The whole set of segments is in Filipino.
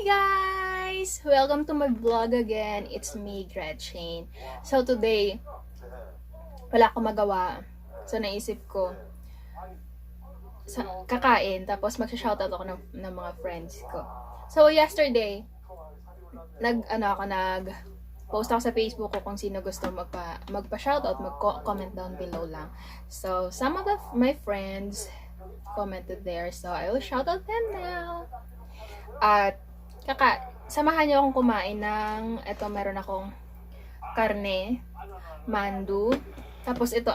guys! Welcome to my vlog again. It's me, Gretchen. So today, wala akong magawa. So naisip ko, kakain, tapos magsha-shoutout ako ng mga friends ko. So yesterday, nag-post ako sa Facebook ko kung sino gusto magpa-shoutout, mag-comment down below lang. So some of my friends commented there, so I will shoutout them now. At samahan niyo akong kumain ng, meron akong karne, mandu, tapos ito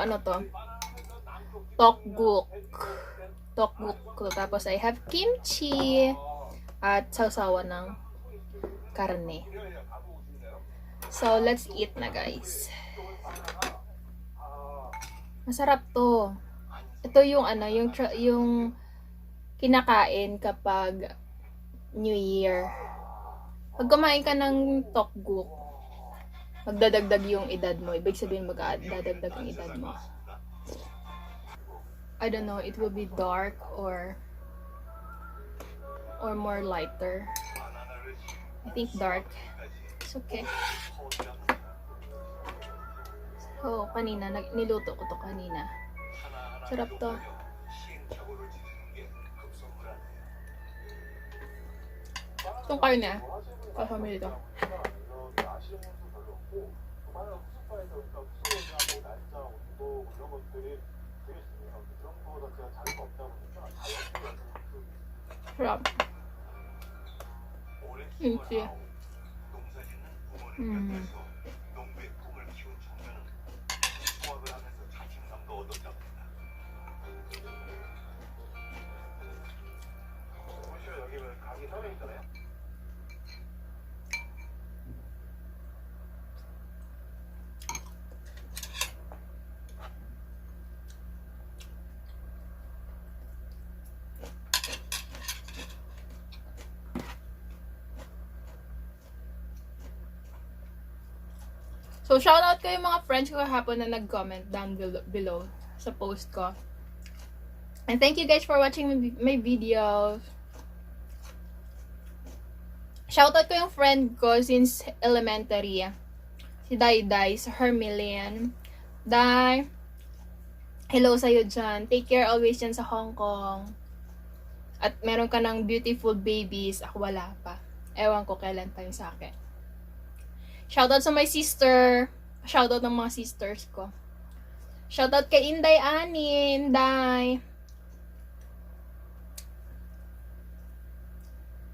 tokguk. Tapos I have kimchi at sausawan ng karne. So let's eat na, guys. Masarap to. Ito yung yung kinakain kapag New Year. Pag kumain ka ng tokguk, magdadagdag yung edad mo. Ibig sabihin magdadagdag yung edad mo. I don't know, it will be dark or more lighter. I think dark. It's okay. So, kanina, niluto ko to kanina. Sarap to. Itong karne, kasama dito. Sarap. Kimchi. So, shoutout ko yung mga friends ko kahapon na nag-comment down below sa post ko. And thank you guys for watching my videos. Shoutout ko yung friend ko since elementary. Si Dai sa Hermelian. Dai, hello sa'yo dyan. Take care always dyan sa Hong Kong. At meron ka ng beautiful babies. Ako wala pa. Ewan ko kailan pa yung sa akin. Shoutout sa my sister. Shoutout ng mga sisters ko. Shoutout kay Inday Ani. Inday.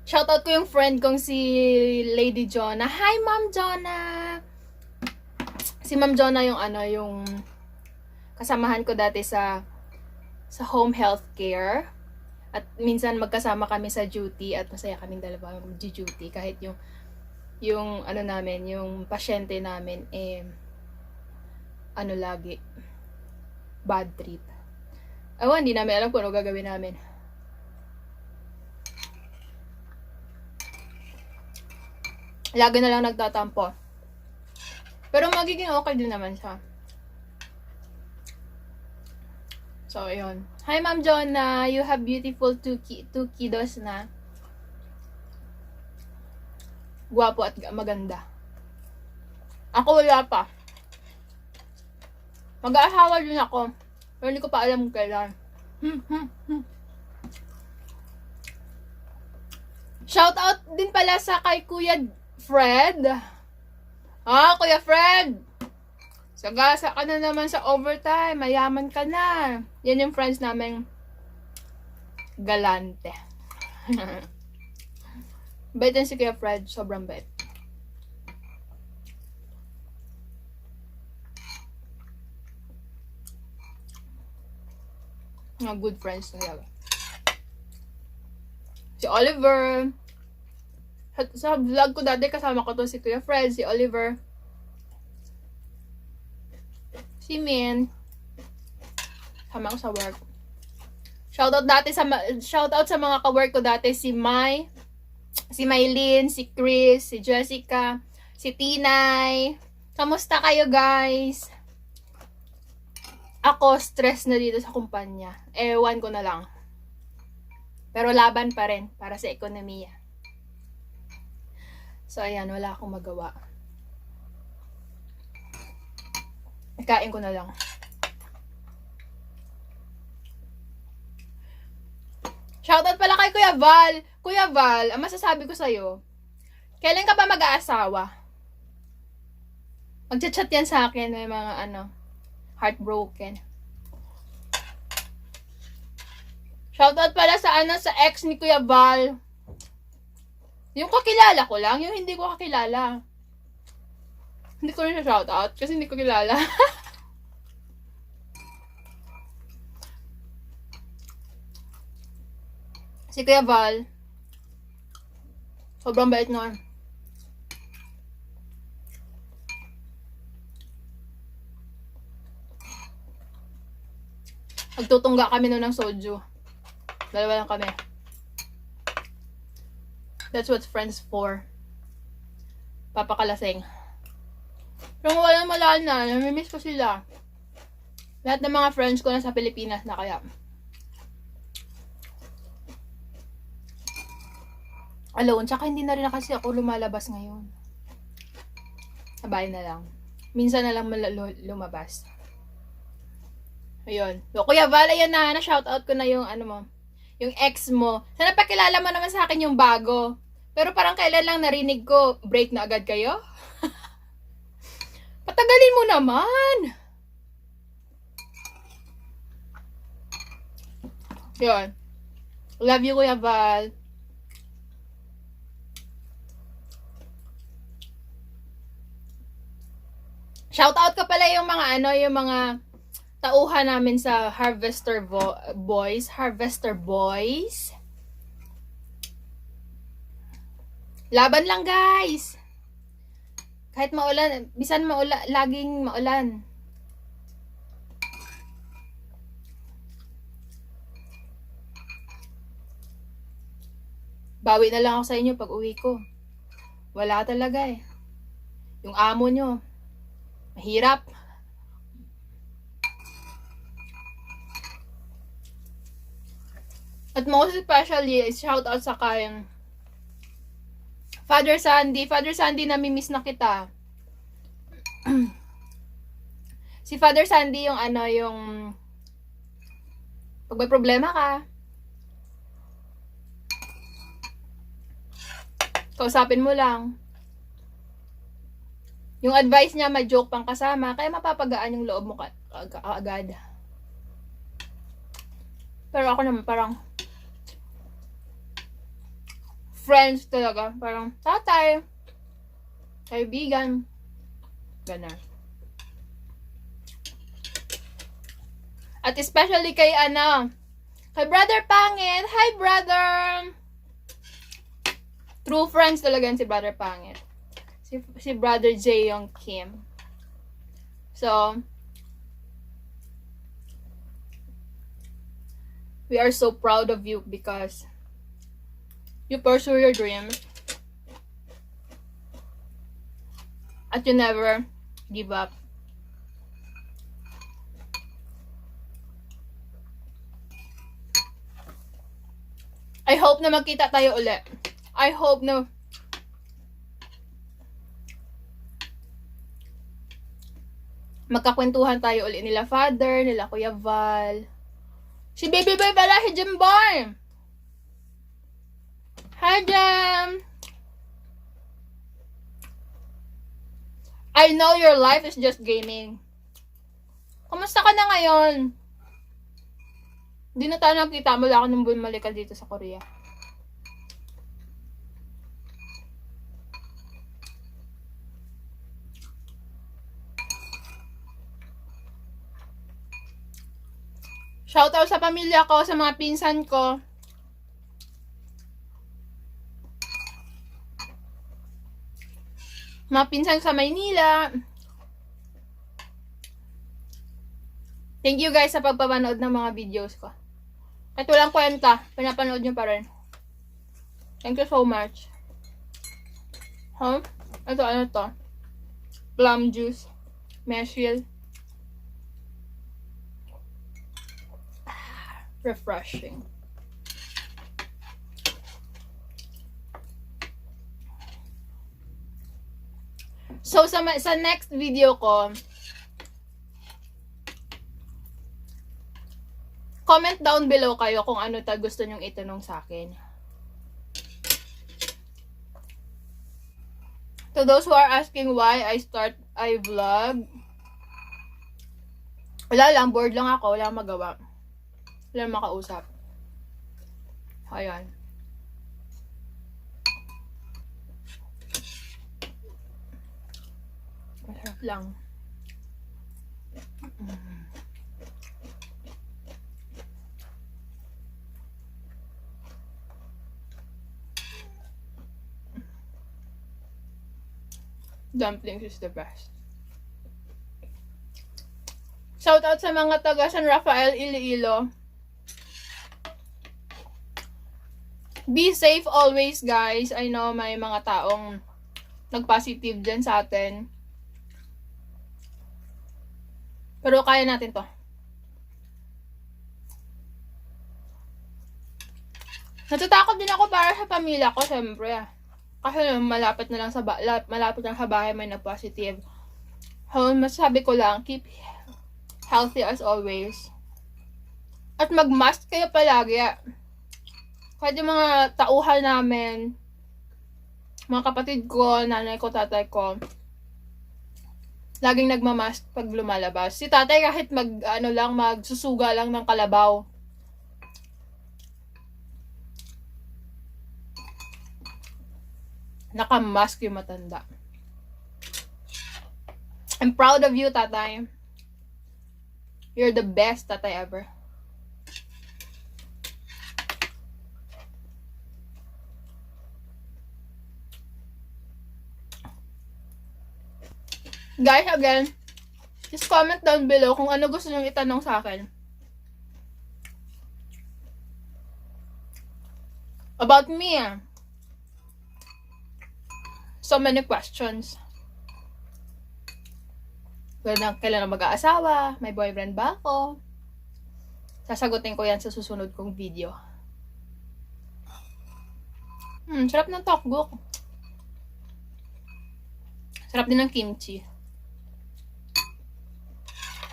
Shoutout ko yung friend kong si Lady Jonah. Hi, Ma'am Jonah! Si Ma'am Jonah yung kasamahan ko dati sa home health care. At minsan magkasama kami sa duty at masaya kaming dalawa mag-duty kahit yung yung pasyente namin lagi bad trip. Ewan, hindi namin alam kung ano gagawin namin. Lagi na lang nagtatampo. Pero magiging okay din naman siya. So, ayun. Hi, Ma'am Jonah. You have beautiful two kiddos na. Gwapo at maganda. Ako wala pa. Mag-aasawa din ako. Pero hindi ko pa alam kung kailan. Shout out din pala sa kay Kuya Fred. Kuya Fred! Sagasa ka na naman sa overtime. Mayaman ka na. Yan yung friends namin galante. Bait din si Kuya Fred. Sobrang bait. Mga good friends talaga. Si Oliver. Sa vlog ko dati kasama ko to si Kuya Fred, si Oliver. Si Min. Kasama ko sa work. Shoutout sa mga ka-work ko dati, si Mai. Si Maylin, si Chris, si Jessica, si Tinay. Kamusta kayo, guys? Ako, stress na dito sa kumpanya. Ewan ko na lang. Pero laban pa rin para sa ekonomiya. So, ayan, wala akong magawa. Kain ko na lang. Shoutout pala kay Kuya Val. Kuya Val, ang masasabi ko sa'yo, kailan ka pa mag-aasawa? Magchat-chat yan sa akin, may mga heartbroken. Shoutout pala sa sa ex ni Kuya Val. Yung kakilala ko lang, yung hindi ko kakilala. Hindi ko rin siya shoutout kasi hindi ko kilala. Si Kuya Val, sobrang bait nun. Magtutungga kami nun ng soju. Dalawa lang kami. That's what friends for. Papakalasing. Pero walang malala na. Namimiss ko sila. Lahat ng mga friends ko nasa Pilipinas na kaya. Alone. Tsaka hindi na rin na kasi ako lumalabas ngayon. Sabay na lang. Minsan na lang lumabas. Ayun. So, Kuya Val, ayan na. Shoutout ko na yung mo. Yung ex mo. Sana pakilala mo naman sa akin yung bago. Pero parang kailan lang narinig ko, break na agad kayo? Patagalin mo naman. Yun. Love you, Kuya Val. Shoutout ka pala yung mga yung mga tauhan namin sa Harvester Boys. Laban lang, guys. Kahit maulan, bisan maulan, laging maulan. Bawi na lang ako sa inyo pag uwi ko. Wala talaga eh. Yung amo nyo, mahirap. At most especially, shout out sa kayang Father Sandy, namimiss na kita. Si Father Sandy yung yung pag may problema ka, kausapin mo lang. Yung advice niya, may joke pang kasama, kaya mapapagaan yung loob mo agad. Pero ako naman parang friends talaga. Parang tatay, kaibigan, ganun. At especially kay kay Brother Pangit. Hi, brother! True friends talaga si Brother Pangit. Si Brother J. Young Kim. So, we are so proud of you because you pursue your dreams. At you never give up. I hope na magkita tayo ulit. I hope na magkakwentuhan tayo ulit nila Father, nila Kuya Val. Si Baby Boy pala, si Jimboy! Hi, Jam! I know your life is just gaming. Kumusta ka na ngayon? Hindi na tayo nakita mula ako nung bumalik ka dito sa Korea. Shoutout sa pamilya ko, sa mga pinsan ko. Mga pinsan sa Maynila. Thank you guys sa pagpapanood ng mga videos ko. Kahit walang kwenta, pinapanood nyo pa rin. Thank you so much. Ito, ano to? Plum juice. Meshil. Refreshing. So, sa next video ko, comment down below kayo kung ano gusto nyong itanong sa akin. To those who are asking why I vlog, wala lang, bored lang ako, wala magawa. Wala makausap. Ayan. Masarap lang. Dumplings is the best. Shout out sa mga taga San Rafael, Iloilo. Be safe always, guys. I know may mga taong nag-positive dyan sa atin. Pero kaya natin to. Natatakot din ako para sa pamilya ko, syempre. Kasi malapit lang sa bahay may na-positive. So, masasabi ko lang, keep healthy as always. At mag-mask kayo palagi. Kahit yung mga tauhan namin, mga kapatid ko, nanay ko, tatay ko, laging nagmamask pag lumalabas. Si tatay kahit magsusuga lang ng kalabaw. Naka-mask yung matanda. I'm proud of you, tatay. You're the best tatay ever. Guys, again, just comment down below kung ano gusto nyo itanong sa akin. About me, so many questions. Kailan na mag-aasawa? May boyfriend ba ako? Sasagutin ko yan sa susunod kong video. Sarap ng tteokguk. Sarap din ng kimchi.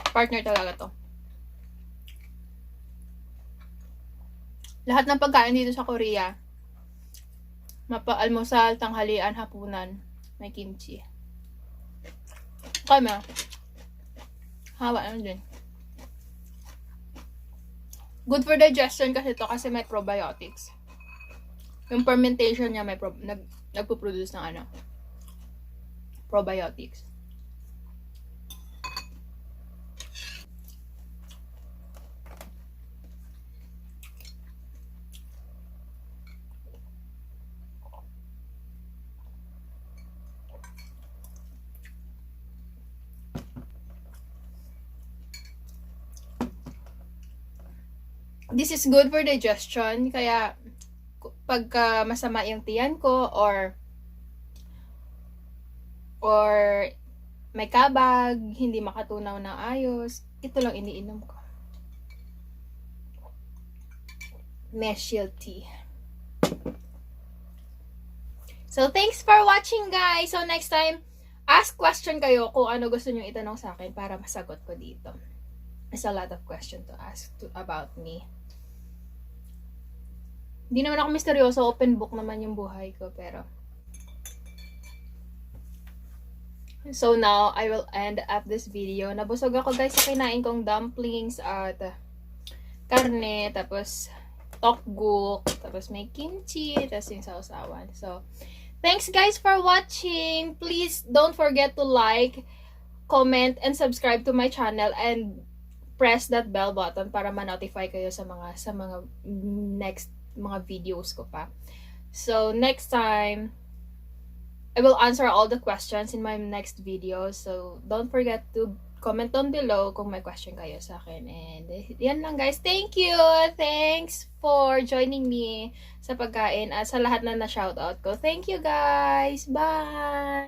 Partner talaga to. Lahat ng pagkain dito sa Korea, almusal, tanghalian, hapunan, may kimchi. Okay, ma. Hawa naman din. Good for digestion kasi to kasi may probiotics. Yung fermentation niya may nagpo-produce ng probiotics. This is good for digestion, kaya pagka masama yung tiyan ko or may kabag, hindi makatunaw ng ayos, ito lang iniinom ko. Meshil tea. So, thanks for watching, guys. So, next time, ask question kayo kung ano gusto nyo itanong sa akin para masagot ko dito. There's a lot of questions to ask about me. Hindi naman ako misteryoso, open book naman yung buhay ko, pero so now, I will end up this video. Nabusog ako, guys, sa kinain kong dumplings at karne, tapos tteokguk, tapos may kimchi, tapos yung sausawan. So, thanks, guys, for watching. Please don't forget to like, comment, and subscribe to my channel, and press that bell button para ma-notify kayo sa mga next mga videos ko pa. So, next time, I will answer all the questions in my next video. So, don't forget to comment down below kung may question kayo sa akin. And, yan lang, guys. Thank you! Thanks for joining me sa pagkain at sa lahat na na-shoutout ko. Thank you, guys! Bye!